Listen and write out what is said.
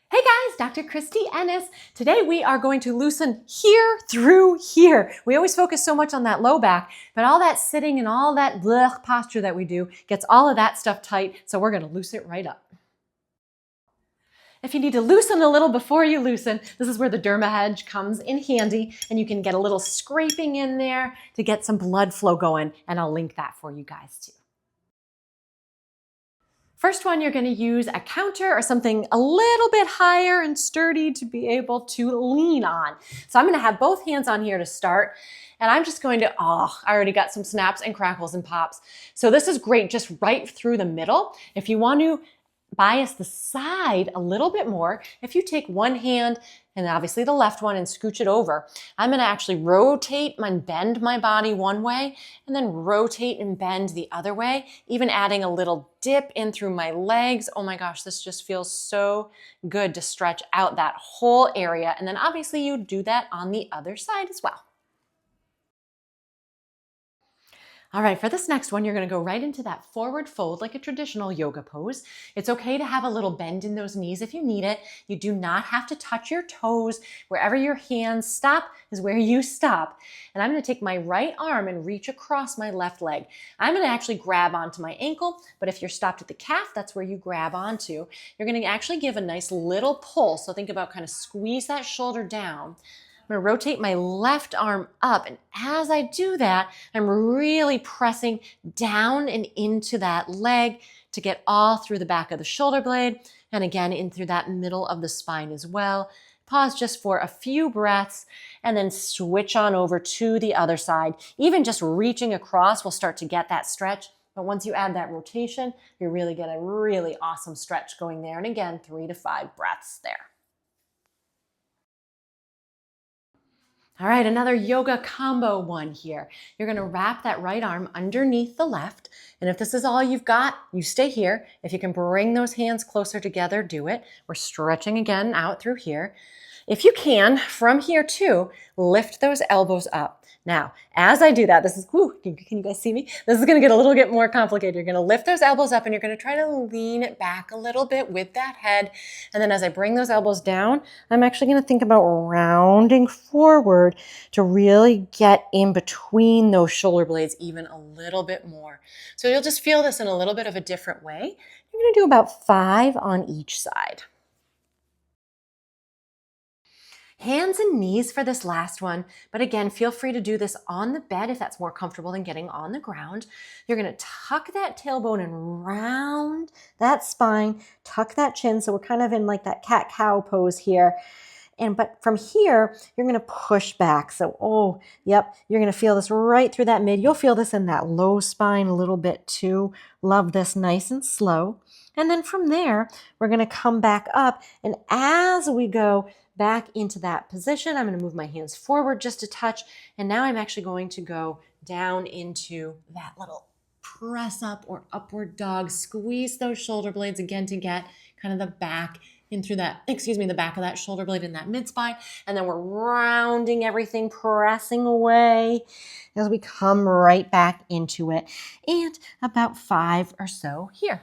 Hey guys, Dr. Kristie Ennis. Today we are going to loosen here through here. We always focus so much on that low back, but all that sitting and all that posture that we do gets all of that stuff tight, so we're going to loosen it right up. If you need to loosen a little before you loosen, this is where the derma hedge comes in handy, and you can get a little scraping in there to get some blood flow going, and I'll link that for you guys too. First one, you're going to use a counter or something a little bit higher and sturdy to be able to lean on. So I'm going to have both hands on here to start. And I'm just going to, I already got some snaps and crackles and pops. So this is great, just right through the middle. If you want to bias the side a little bit more, if you take one hand and obviously the left one and scooch it over, I'm going to actually rotate and bend my body one way and then rotate and bend the other way, even adding a little dip in through my legs. Oh my gosh, this just feels so good to stretch out that whole area. And then obviously you do that on the other side as well. All right, for this next one, you're going to go right into that forward fold like a traditional yoga pose. It's okay to have a little bend in those knees if you need it. You do not have to touch your toes. Wherever your hands stop is where you stop. And I'm going to take my right arm and reach across my left leg. I'm going to actually grab onto my ankle, but if you're stopped at the calf, that's where you grab onto. You're going to actually give a nice little pull. So think about kind of squeeze that shoulder down. I'm going to rotate my left arm up, and as I do that, I'm really pressing down and into that leg to get all through the back of the shoulder blade, and again in through that middle of the spine as well. Pause just for a few breaths, and then switch on over to the other side. Even just reaching across will start to get that stretch, but once you add that rotation, you really get a really awesome stretch going there, and again, 3 to 5 breaths there. All right, another yoga combo one here. You're going to wrap that right arm underneath the left. And if this is all you've got, you stay here. If you can bring those hands closer together, do it. We're stretching again out through here. If you can, from here too, lift those elbows up. Now, as I do that, this is, can you guys see me? This is going to get a little bit more complicated. You're going to lift those elbows up and you're going to try to lean it back a little bit with that head. And then as I bring those elbows down, I'm actually going to think about rounding forward to really get in between those shoulder blades even a little bit more. So you'll just feel this in a little bit of a different way. You're going to do about 5 on each side. Hands and knees for this last one, but again, feel free to do this on the bed if that's more comfortable than getting on the ground. You're going to tuck that tailbone and round that spine, tuck that chin, so we're kind of in like that cat-cow pose here. But from here, you're going to push back. So, you're going to feel this right through that mid. You'll feel this in that low spine a little bit too. Love this, nice and slow. And then from there, we're going to come back up. And as we go back into that position, I'm going to move my hands forward just a touch. And now I'm actually going to go down into that little press up or upward dog. Squeeze those shoulder blades again to get kind of the back in through that, the back of that shoulder blade in that mid spine. And then we're rounding everything, pressing away as we come right back into it. And about 5 or so here.